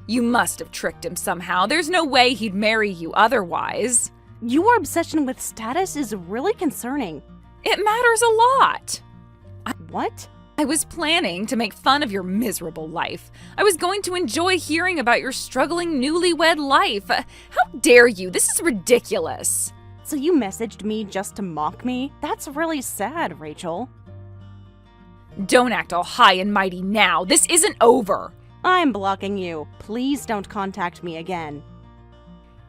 You must have tricked him somehow. There's no way he'd marry you otherwise. Your obsession with status is really concerning. It matters a lot. What? I was planning to make fun of your miserable life. I was going to enjoy hearing about your struggling newlywed life. How dare you? This is ridiculous. So you messaged me just to mock me? That's really sad, Rachel. Don't act all high and mighty now. This isn't over. I'm blocking you. Please don't contact me again.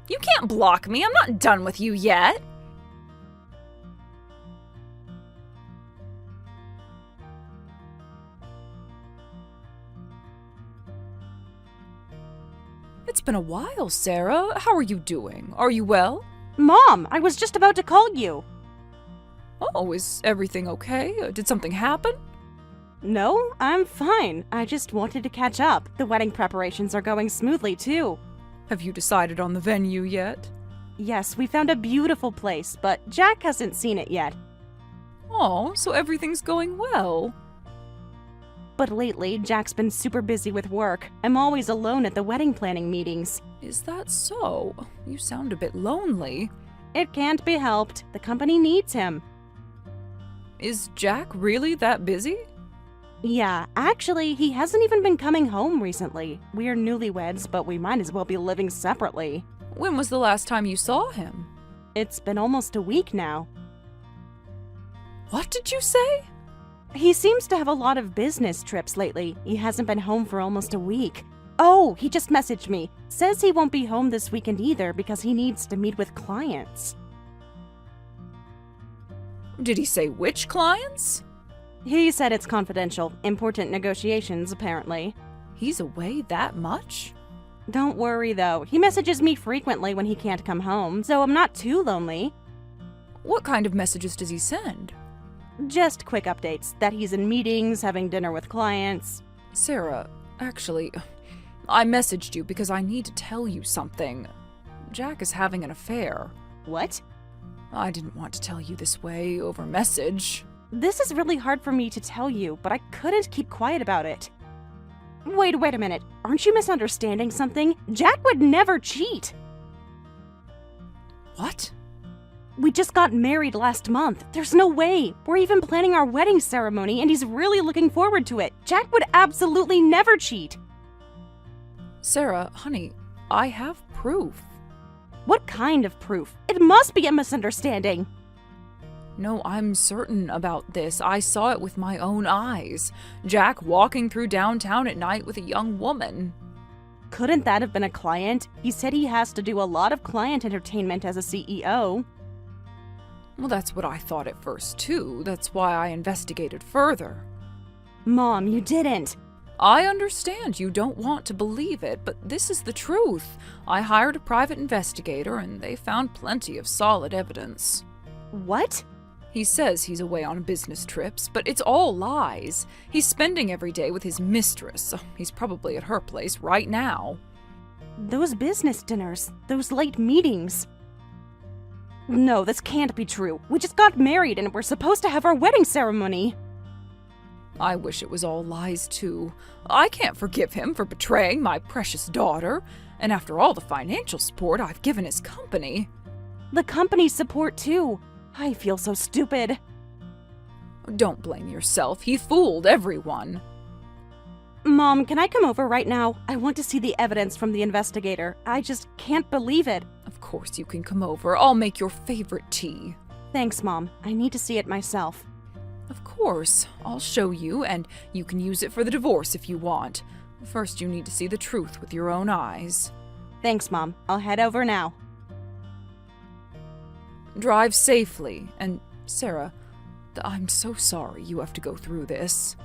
You can't block me. I'm not done with you yet. It's been a while, Sarah. How are you doing? Are you well? Mom, I was just about to call you. Oh, is everything okay? Did something happen? No, I'm fine. I just wanted to catch up. The wedding preparations are going smoothly, too. Have you decided on the venue yet? Yes, we found a beautiful place, but Jack hasn't seen it yet. Oh, so everything's going well. But lately, Jack's been super busy with work. I'm always alone at the wedding planning meetings. Is that so? You sound a bit lonely. It can't be helped. The company needs him. Is Jack really that busy? Yeah, actually, he hasn't even been coming home recently. We're newlyweds, but we might as well be living separately. When was the last time you saw him? It's been almost a week now. What did you say? He seems to have a lot of business trips lately. He hasn't been home for almost a week. Oh, he just messaged me. Says he won't be home this weekend either because he needs to meet with clients. Did he say which clients? He said it's confidential. Important negotiations, apparently. He's away that much? Don't worry, though. He messages me frequently when he can't come home, so I'm not too lonely. What kind of messages does he send? Just quick updates that he's in meetings, having dinner with clients. Sarah, actually, I messaged you because I need to tell you something. Jack is having an affair. What? I didn't want to tell you this way over message. This is really hard for me to tell you, but I couldn't keep quiet about it. Wait a minute. Aren't you misunderstanding something? Jack would never cheat. What? We just got married last month. There's no way. We're even planning our wedding ceremony, and he's really looking forward to it. Jack would absolutely never cheat. Sarah, honey, I have proof. What kind of proof? It must be a misunderstanding. No, I'm certain about this. I saw it with my own eyes. Jack walking through downtown at night with a young woman. Couldn't that have been a client? He said he has to do a lot of client entertainment as a CEO. Well, that's what I thought at first, too. That's why I investigated further. Mom, you didn't. I understand you don't want to believe it, but this is the truth. I hired a private investigator, and they found plenty of solid evidence. What? He says he's away on business trips, but it's all lies. He's spending every day with his mistress. He's probably at her place right now. Those business dinners, those late meetings. No, this can't be true. We just got married and we're supposed to have our wedding ceremony. I wish it was all lies, too. I can't forgive him for betraying my precious daughter, and after all the financial support I've given his company. The company's support, too. I feel so stupid. Don't blame yourself. He fooled everyone. Mom, can I come over right now? I want to see the evidence from the investigator. I just can't believe it. Of course you can come over. I'll make your favorite tea. Thanks, Mom. I need to see it myself. Of course. I'll show you, and you can use it for the divorce if you want. First, you need to see the truth with your own eyes. Thanks, Mom. I'll head over now. Drive safely, and Sarah, I'm so sorry you have to go through this.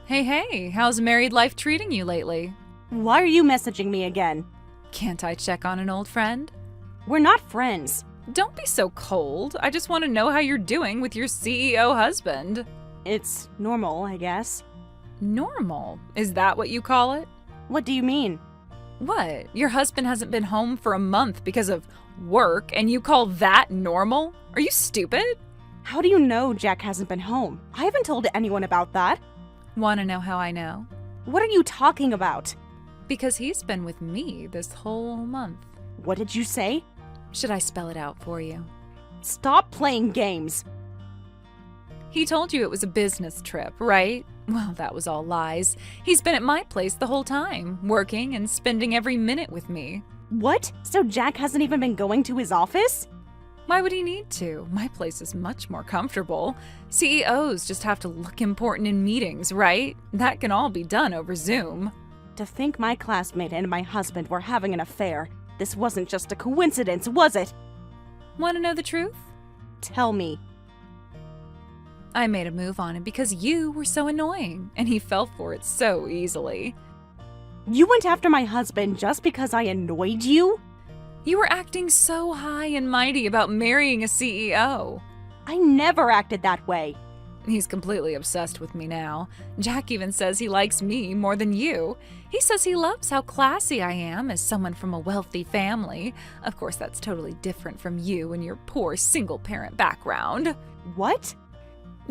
Hey, how's married life treating you lately? Why are you messaging me again? Can't I check on an old friend? We're not friends. Don't be so cold. I just want to know how you're doing with your CEO husband. It's normal, I guess. Normal? Is that what you call it? What do you mean? What? Your husband hasn't been home for a month because of work, and you call that normal? Are you stupid? How do you know Jack hasn't been home? I haven't told anyone about that. Want to know how I know? What are you talking about? Because he's been with me this whole month. What did you say? Should I spell it out for you? Stop playing games. He told you it was a business trip, right? Well, that was all lies. He's been at my place the whole time, working and spending every minute with me. What? So Jack hasn't even been going to his office? Why would he need to? My place is much more comfortable. CEOs just have to look important in meetings, right? That can all be done over Zoom. To think my classmate and my husband were having an affair. This wasn't just a coincidence, was it? Want to know the truth? Tell me. I made a move on him because you were so annoying, and he fell for it so easily. You went after my husband just because I annoyed you? You were acting so high and mighty about marrying a CEO. I never acted that way. He's completely obsessed with me now. Jack even says he likes me more than you. He says he loves how classy I am as someone from a wealthy family. Of course, that's totally different from you and your poor single-parent background. What?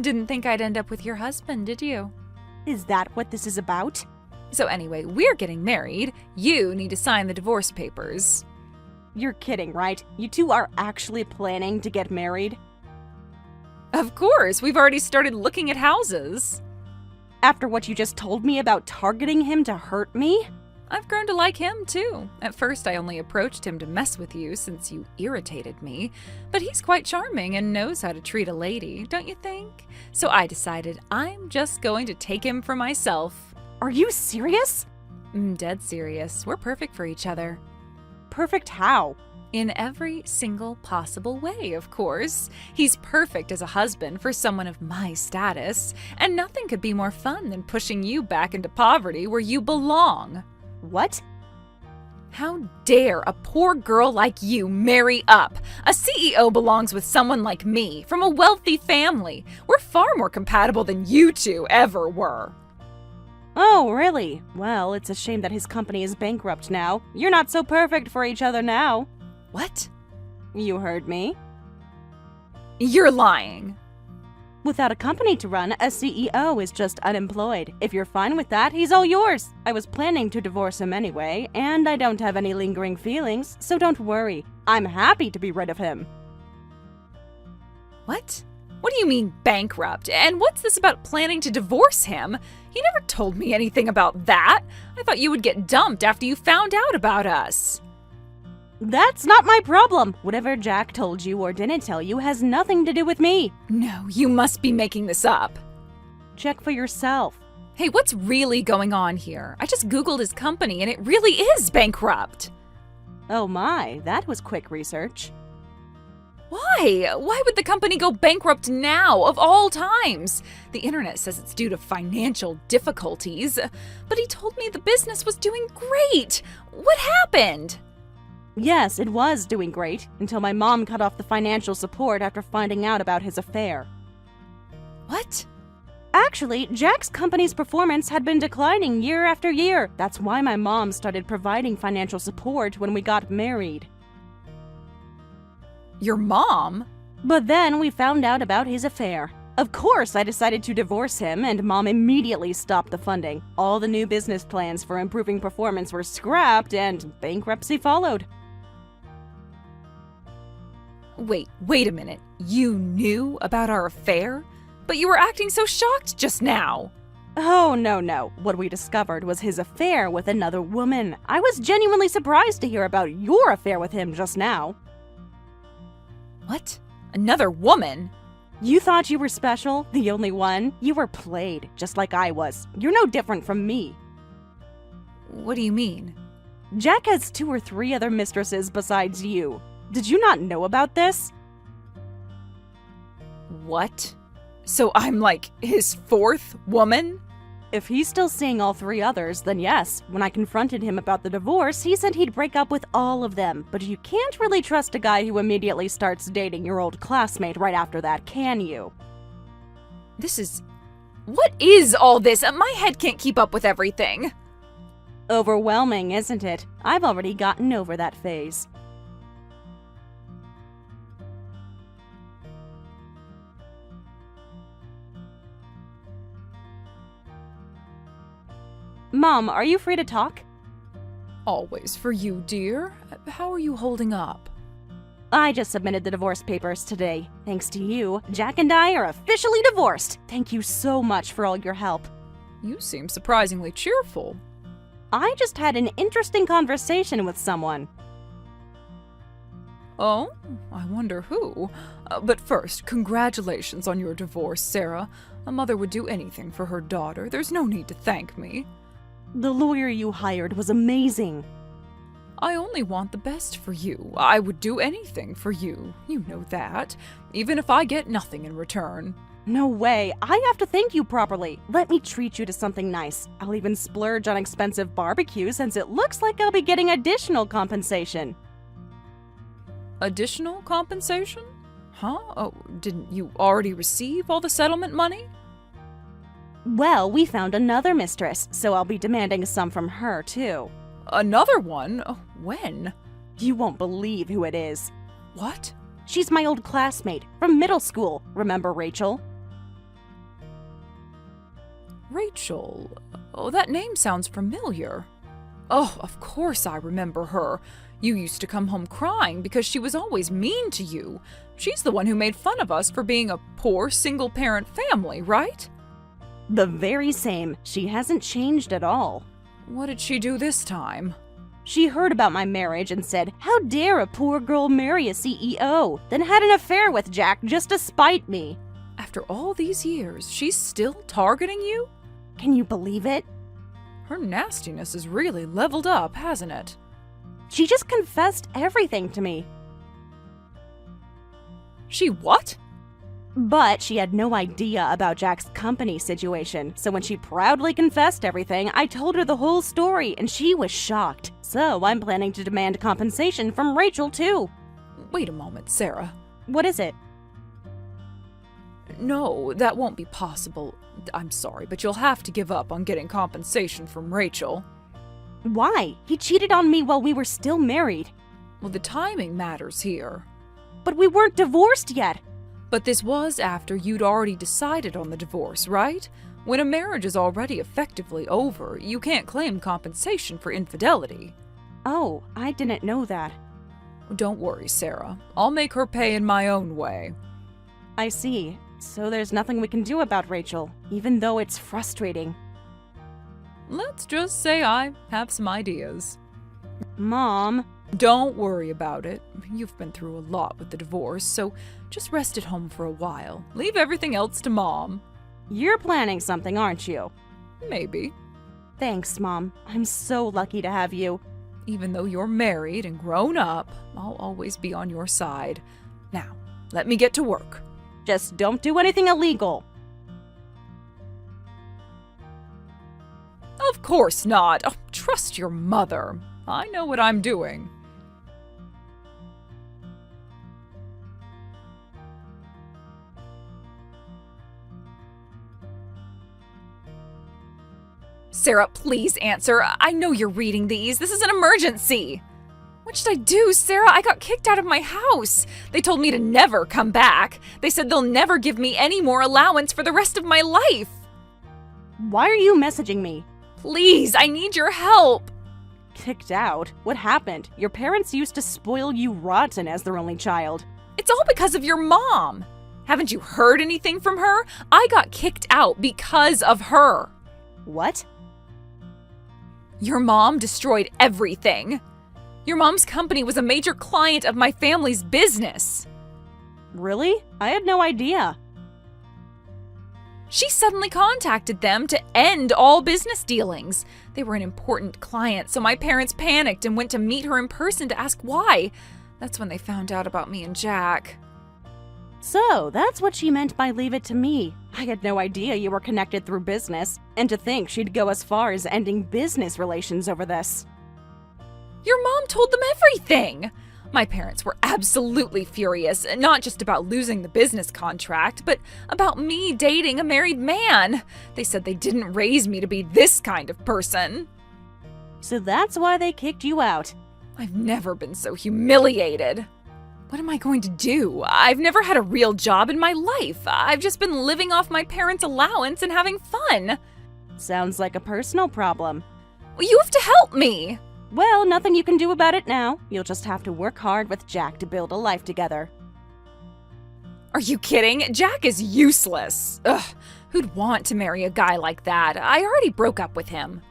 Didn't think I'd end up with your husband, did you? Is that what this is about? So anyway, we're getting married. You need to sign the divorce papers. You're kidding, right? You two are actually planning to get married? Of course, we've already started looking at houses. After what you just told me about targeting him to hurt me? I've grown to like him, too. At first, I only approached him to mess with you since you irritated me. But he's quite charming and knows how to treat a lady, don't you think? So I decided I'm just going to take him for myself. Are you serious? Dead serious. We're perfect for each other. Perfect how? In every single possible way, of course. He's perfect as a husband for someone of my status. And nothing could be more fun than pushing you back into poverty where you belong. What? How dare a poor girl like you marry up? A CEO belongs with someone like me, from a wealthy family. We're far more compatible than you two ever were. Oh, really? Well, it's a shame that his company is bankrupt now. You're not so perfect for each other now. What? You heard me. You're lying. Without a company to run, a CEO is just unemployed. If you're fine with that, he's all yours. I was planning to divorce him anyway, and I don't have any lingering feelings, so don't worry. I'm happy to be rid of him. What? What do you mean bankrupt? And what's this about planning to divorce him? You never told me anything about that. I thought you would get dumped after you found out about us. That's not my problem. Whatever Jack told you or didn't tell you has nothing to do with me. No, you must be making this up. Check for yourself. Hey, what's really going on here? I just Googled his company and it really is bankrupt. Oh my, that was quick research. Why? Why would the company go bankrupt now, of all times? The internet says it's due to financial difficulties, but he told me the business was doing great. What happened? Yes, it was doing great, until my mom cut off the financial support after finding out about his affair. What? Actually, Jack's company's performance had been declining year after year. That's why my mom started providing financial support when we got married. Your mom? But then we found out about his affair. Of course, I decided to divorce him, and Mom immediately stopped the funding. All the new business plans for improving performance were scrapped, and bankruptcy followed. Wait a minute. You knew about our affair? But you were acting so shocked just now. Oh, no. What we discovered was his affair with another woman. I was genuinely surprised to hear about your affair with him just now. What? Another woman? You thought you were special, the only one? You were played, just like I was. You're no different from me. What do you mean? Jack has 2 or 3 other mistresses besides you. Did you not know about this? What? So I'm like his 4th woman? If he's still seeing all 3 others, then yes. When I confronted him about the divorce, he said he'd break up with all of them. But you can't really trust a guy who immediately starts dating your old classmate right after that, can you? What is all this? My head can't keep up with everything. Overwhelming, isn't it? I've already gotten over that phase. Mom, are you free to talk? Always for you, dear. How are you holding up? I just submitted the divorce papers today. Thanks to you, Jack and I are officially divorced. Thank you so much for all your help. You seem surprisingly cheerful. I just had an interesting conversation with someone. Oh, I wonder who. But first, congratulations on your divorce, Sarah. A mother would do anything for her daughter. There's no need to thank me. The lawyer you hired was amazing. I only want the best for you. I would do anything for you. You know that. Even if I get nothing in return. No way. I have to thank you properly. Let me treat you to something nice. I'll even splurge on expensive barbecue since it looks like I'll be getting additional compensation. Additional compensation? Huh? Oh, didn't you already receive all the settlement money? Well, we found another mistress, so I'll be demanding some from her, too. Another one? When? You won't believe who it is. What? She's my old classmate from middle school. Remember Rachel? Rachel? Oh, that name sounds familiar. Oh, of course I remember her. You used to come home crying because she was always mean to you. She's the one who made fun of us for being a poor single-parent family, right? The very same. She hasn't changed at all. What did she do this time? She heard about my marriage and said, "How dare a poor girl marry a CEO?" Then had an affair with Jack just to spite me. After all these years, she's still targeting you? Can you believe it? Her nastiness has really leveled up, hasn't it? She just confessed everything to me. She what? But she had no idea about Jack's company situation, so when she proudly confessed everything, I told her the whole story and she was shocked. So I'm planning to demand compensation from Rachel too. Wait a moment, Sarah. What is it? No, that won't be possible. I'm sorry, but you'll have to give up on getting compensation from Rachel. Why? He cheated on me while we were still married. Well, the timing matters here. But we weren't divorced yet. But this was after you'd already decided on the divorce, right? When a marriage is already effectively over, you can't claim compensation for infidelity. Oh, I didn't know that. Don't worry, Sarah. I'll make her pay in my own way. I see. So there's nothing we can do about Rachel, even though it's frustrating. Let's just say I have some ideas. Mom. Don't worry about it. You've been through a lot with the divorce, so just rest at home for a while. Leave everything else to Mom. You're planning something, aren't you? Maybe. Thanks, Mom. I'm so lucky to have you. Even though you're married and grown up, I'll always be on your side. Now, let me get to work. Just don't do anything illegal. Of course not. Oh, trust your mother. I know what I'm doing. Sarah, please answer. I know you're reading these. This is an emergency. What should I do, Sarah? I got kicked out of my house. They told me to never come back. They said they'll never give me any more allowance for the rest of my life. Why are you messaging me? Please, I need your help. Kicked out? What happened? Your parents used to spoil you rotten as their only child. It's all because of your mom. Haven't you heard anything from her? I got kicked out because of her. What? Your mom destroyed everything. Your mom's company was a major client of my family's business. Really? I had no idea. She suddenly contacted them to end all business dealings. They were an important client, so my parents panicked and went to meet her in person to ask why. That's when they found out about me and Jack. So, that's what she meant by leave it to me. I had no idea you were connected through business, and to think she'd go as far as ending business relations over this. Your mom told them everything. My parents were absolutely furious, not just about losing the business contract, but about me dating a married man. They said they didn't raise me to be this kind of person. So that's why they kicked you out. I've never been so humiliated. What am I going to do? I've never had a real job in my life. I've just been living off my parents' allowance and having fun. Sounds like a personal problem. Well, you have to help me. Well, nothing you can do about it now. You'll just have to work hard with Jack to build a life together. Are you kidding? Jack is useless. Ugh, who'd want to marry a guy like that? I already broke up with him.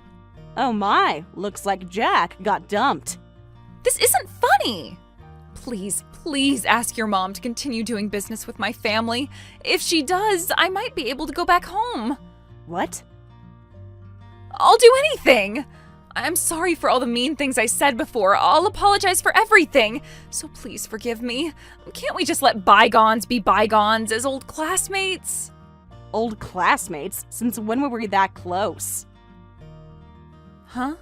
Oh my, looks like Jack got dumped. This isn't funny. Please ask your mom to continue doing business with my family. If she does, I might be able to go back home. What? I'll do anything. I'm sorry for all the mean things I said before. I'll apologize for everything. So please forgive me. Can't we just let bygones be bygones as old classmates? Old classmates? Since when were we that close? Huh?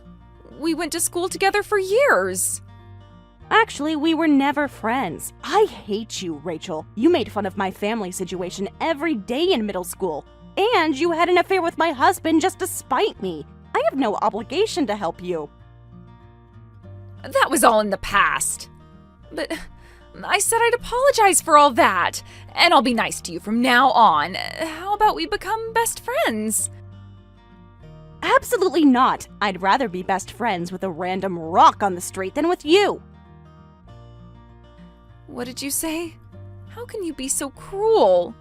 We went to school together for years. Actually, we were never friends. I hate you, Rachel. You made fun of my family situation every day in middle school. And you had an affair with my husband just to spite me. I have no obligation to help you. That was all in the past. But I said I'd apologize for all that. And I'll be nice to you from now on. How about we become best friends? Absolutely not. I'd rather be best friends with a random rock on the street than with you. What did you say? How can you be so cruel?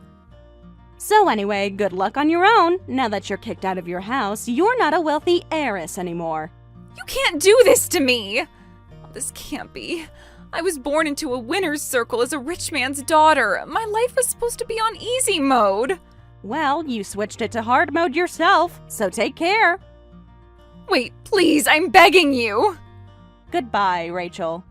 So anyway, good luck on your own. Now that you're kicked out of your house, you're not a wealthy heiress anymore. You can't do this to me! Oh, this can't be. I was born into a winner's circle as a rich man's daughter. My life was supposed to be on easy mode. Well, you switched it to hard mode yourself, so take care. Wait, please, I'm begging you! Goodbye, Rachel.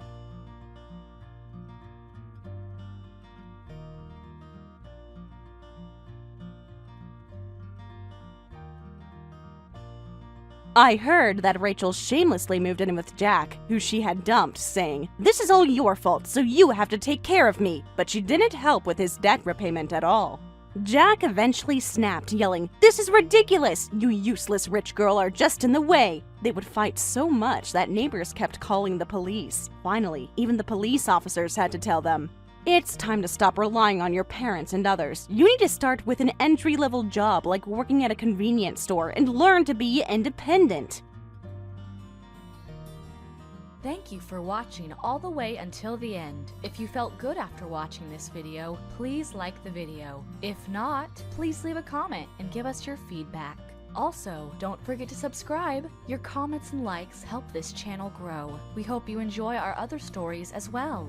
I heard that Rachel shamelessly moved in with Jack, who she had dumped, saying, "This is all your fault, so you have to take care of me," but she didn't help with his debt repayment at all. Jack eventually snapped, yelling, "This is ridiculous! You useless rich girl are just in the way!" They would fight so much that neighbors kept calling the police. Finally, even the police officers had to tell them, "It's time to stop relying on your parents and others. You need to start with an entry-level job like working at a convenience store and learn to be independent." Thank you for watching all the way until the end. If you felt good after watching this video, please like the video. If not, please leave a comment and give us your feedback. Also, don't forget to subscribe. Your comments and likes help this channel grow. We hope you enjoy our other stories as well.